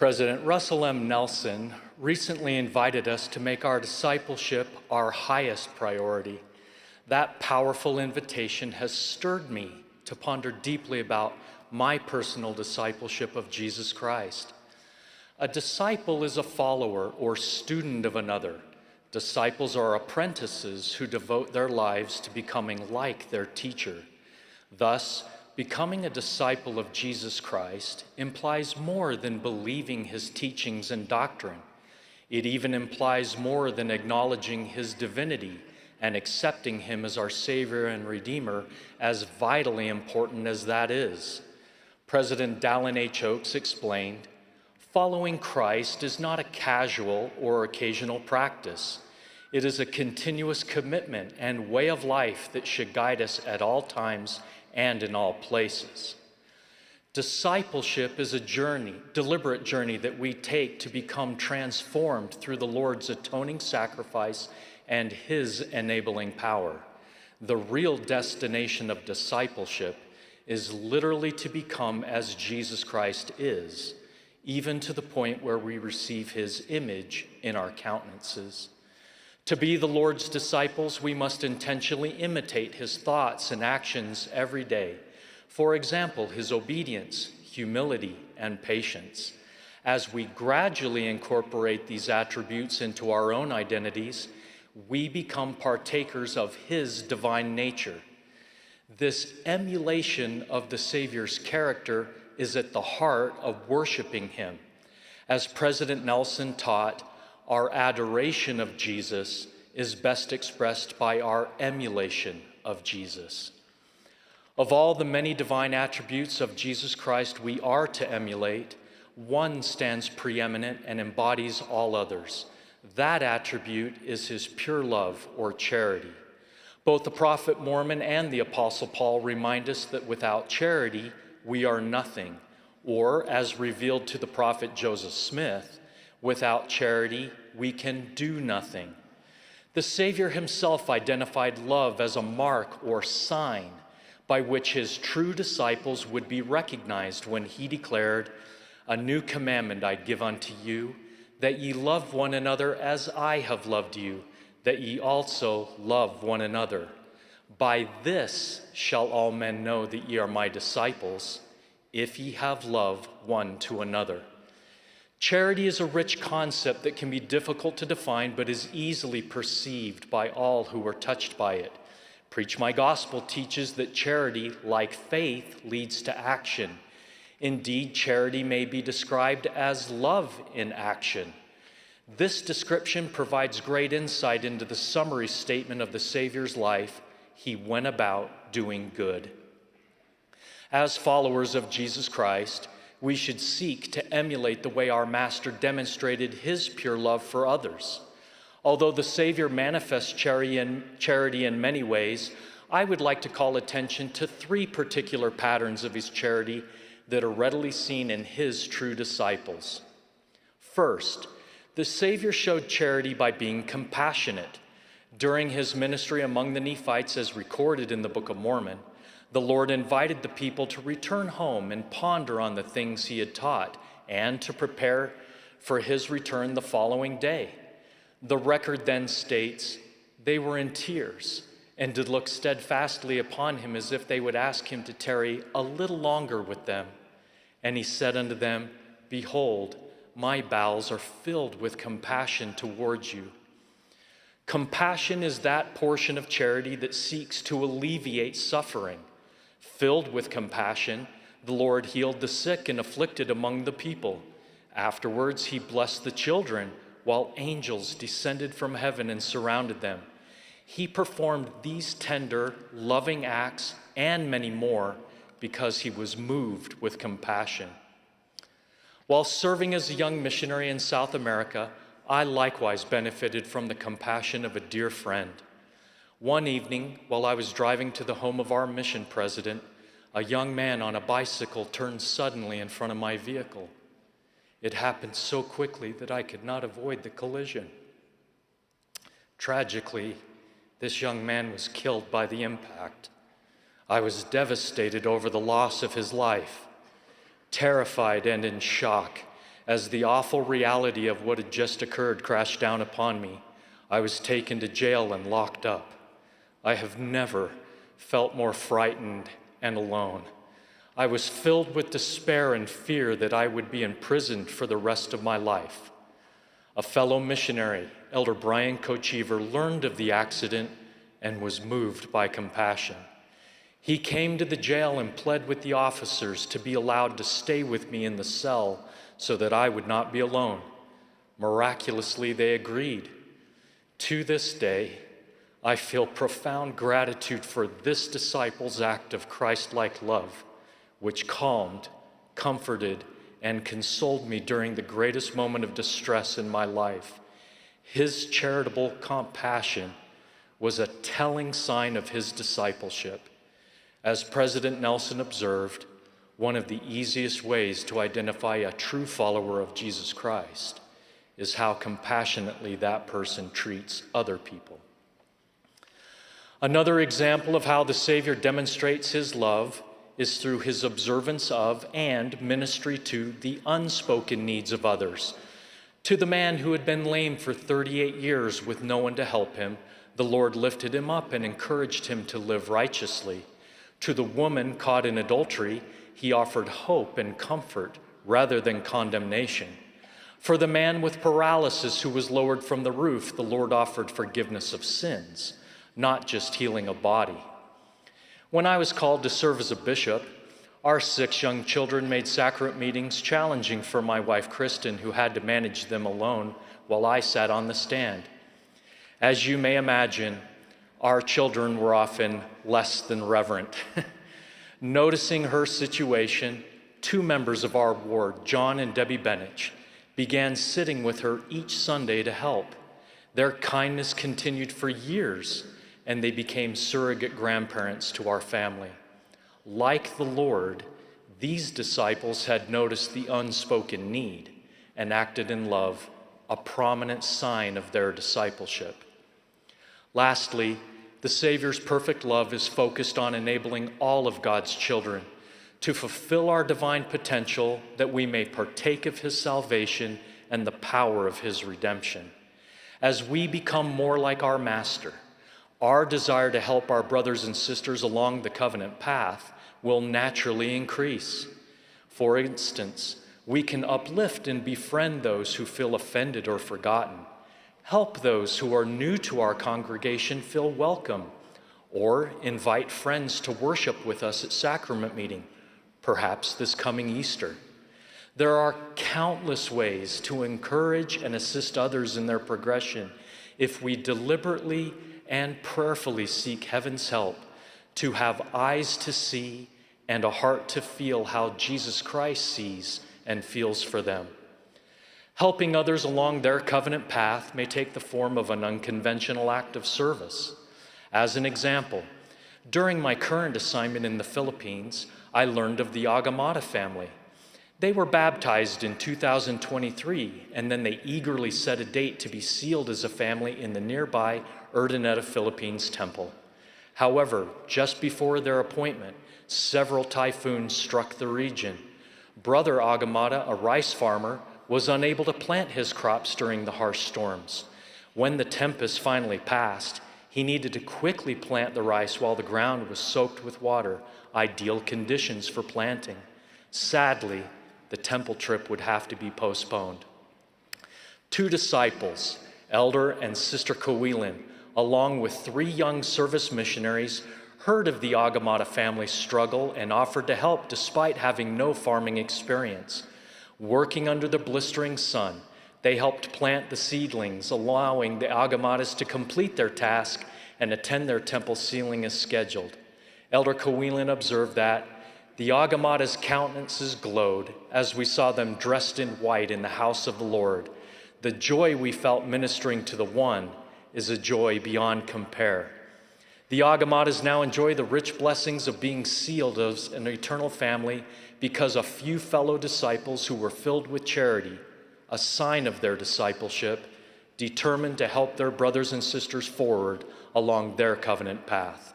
President Russell M. Nelson recently invited us to make our discipleship our highest priority. That powerful invitation has stirred me to ponder deeply about my personal discipleship of Jesus Christ. A disciple is a follower or student of another. Disciples are apprentices who devote their lives to becoming like their teacher. Thus, becoming a disciple of Jesus Christ implies more than believing his teachings and doctrine. It even implies more than acknowledging his divinity and accepting him as our Savior and Redeemer, as vitally important as that is. President Dallin H. Oaks explained, "Following Christ is not a casual or occasional practice. It is a continuous commitment and way of life that should guide us at all times and in all places." Discipleship is a journey, deliberate journey that we take to become transformed through the Lord's atoning sacrifice and his enabling power. The real destination of discipleship is literally to become as Jesus Christ is, even to the point where we receive his image in our countenances. To be the Lord's disciples, we must intentionally imitate his thoughts and actions every day. For example, his obedience, humility, and patience. As we gradually incorporate these attributes into our own identities, we become partakers of his divine nature. This emulation of the Savior's character is at the heart of worshiping him. As President Nelson taught, our adoration of Jesus is best expressed by our emulation of Jesus. Of all the many divine attributes of Jesus Christ we are to emulate, one stands preeminent and embodies all others. That attribute is his pure love or charity. Both the prophet Mormon and the Apostle Paul remind us that without charity, we are nothing, or as revealed to the prophet Joseph Smith, without charity, we can do nothing. The Savior himself identified love as a mark or sign by which his true disciples would be recognized when he declared, "A new commandment I give unto you, that ye love one another as I have loved you, that ye also love one another. By this shall all men know that ye are my disciples, if ye have love one to another." Charity is a rich concept that can be difficult to define, but is easily perceived by all who are touched by it. Preach My Gospel teaches that charity, like faith, leads to action. Indeed, charity may be described as love in action. This description provides great insight into the summary statement of the Savior's life. He went about doing good. As followers of Jesus Christ, we should seek to emulate the way our Master demonstrated his pure love for others. Although the Savior manifests charity in many ways, I would like to call attention to three particular patterns of his charity that are readily seen in his true disciples. First, the Savior showed charity by being compassionate. During his ministry among the Nephites, as recorded in the Book of Mormon, the Lord invited the people to return home and ponder on the things he had taught and to prepare for his return the following day. The record then states, "They were in tears and did look steadfastly upon him as if they would ask him to tarry a little longer with them. And he said unto them, Behold, my bowels are filled with compassion towards you." Compassion is that portion of charity that seeks to alleviate suffering. Filled with compassion, the Lord healed the sick and afflicted among the people. Afterwards, he blessed the children, while angels descended from heaven and surrounded them. He performed these tender, loving acts and many more because he was moved with compassion. While serving as a young missionary in South America, I likewise benefited from the compassion of a dear friend. One evening, while I was driving to the home of our mission president, a young man on a bicycle turned suddenly in front of my vehicle. It happened so quickly that I could not avoid the collision. Tragically, this young man was killed by the impact. I was devastated over the loss of his life. Terrified and in shock, As the awful reality of what had just occurred crashed down upon me, I was taken to jail and locked up. I have never felt more frightened and alone. I was filled with despair and fear that I would be imprisoned for the rest of my life. A fellow missionary, Elder Brian Kochever, learned of the accident and was moved by compassion. He came to the jail and pled with the officers to be allowed to stay with me in the cell so that I would not be alone. Miraculously, they agreed. To this day, I feel profound gratitude for this disciple's act of Christ-like love, which calmed, comforted, and consoled me during the greatest moment of distress in my life. His charitable compassion was a telling sign of his discipleship. As President Nelson observed, one of the easiest ways to identify a true follower of Jesus Christ is how compassionately that person treats other people. Another example of how the Savior demonstrates his love is through his observance of and ministry to the unspoken needs of others. To the man who had been lame for 38 years with no one to help him, the Lord lifted him up and encouraged him to live righteously. To the woman caught in adultery, he offered hope and comfort rather than condemnation. For the man with paralysis who was lowered from the roof, the Lord offered forgiveness of sins, not just healing a body. When I was called to serve as a bishop, our 6 young children made sacrament meetings challenging for my wife, Kristen, who had to manage them alone while I sat on the stand. As you may imagine, our children were often less than reverent. Noticing her situation, 2 members of our ward, John and Debbie Bennett, began sitting with her each Sunday to help. Their kindness continued for years, and they became surrogate grandparents to our family. Like the Lord, these disciples had noticed the unspoken need and acted in love, a prominent sign of their discipleship. Lastly, the Savior's perfect love is focused on enabling all of God's children to fulfill our divine potential that we may partake of his salvation and the power of his redemption. As we become more like our Master, our desire to help our brothers and sisters along the covenant path will naturally increase. For instance, we can uplift and befriend those who feel offended or forgotten, help those who are new to our congregation feel welcome, or invite friends to worship with us at sacrament meeting, perhaps this coming Easter. There are countless ways to encourage and assist others in their progression if we deliberately and prayerfully seek heaven's help to have eyes to see and a heart to feel how Jesus Christ sees and feels for them. Helping others along their covenant path may take the form of an unconventional act of service. As an example, during my current assignment in the Philippines, I learned of the Agamada family. They were baptized in 2023, and then they eagerly set a date to be sealed as a family in the nearby Urdaneta, Philippines temple. However, just before their appointment, several typhoons struck the region. Brother Agamada, a rice farmer, was unable to plant his crops during the harsh storms. When the tempest finally passed, he needed to quickly plant the rice while the ground was soaked with water, ideal conditions for planting. Sadly, the temple trip would have to be postponed. 2 disciples, Elder and Sister Kowilin, along with 3 young service missionaries, heard of the Agamada family's struggle and offered to help despite having no farming experience. Working under the blistering sun, they helped plant the seedlings, allowing the Agamadas to complete their task and attend their temple sealing as scheduled. Elder Kowilin observed that the Agamadas' countenances glowed as we saw them dressed in white in the house of the Lord. The joy we felt ministering to the one is a joy beyond compare. The Agamadas now enjoy the rich blessings of being sealed as an eternal family because a few fellow disciples who were filled with charity, a sign of their discipleship, determined to help their brothers and sisters forward along their covenant path.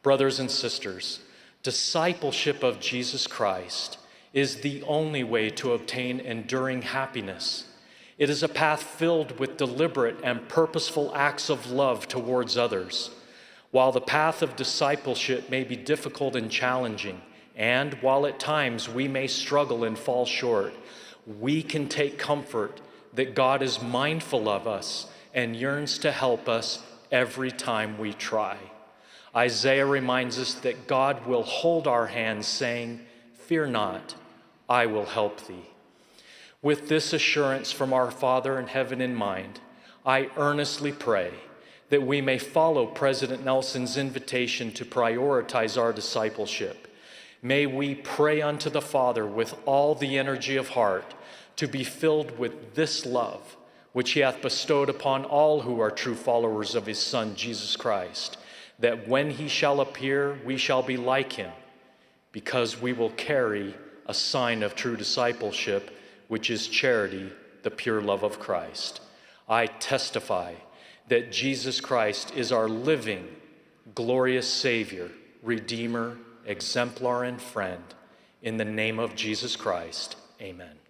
Brothers and sisters, discipleship of Jesus Christ is the only way to obtain enduring happiness. It is a path filled with deliberate and purposeful acts of love towards others. While the path of discipleship may be difficult and challenging, and while at times we may struggle and fall short, we can take comfort that God is mindful of us and yearns to help us every time we try. Isaiah reminds us that God will hold our hands, saying, "Fear not, I will help thee." With this assurance from our Father in heaven in mind, I earnestly pray that we may follow President Nelson's invitation to prioritize our discipleship. May we pray unto the Father with all the energy of heart to be filled with this love, which he hath bestowed upon all who are true followers of his Son, Jesus Christ, that when he shall appear, we shall be like him, because we will carry a sign of true discipleship, which is charity, the pure love of Christ. I testify that Jesus Christ is our living, glorious Savior, Redeemer, exemplar, and friend. In the name of Jesus Christ, amen.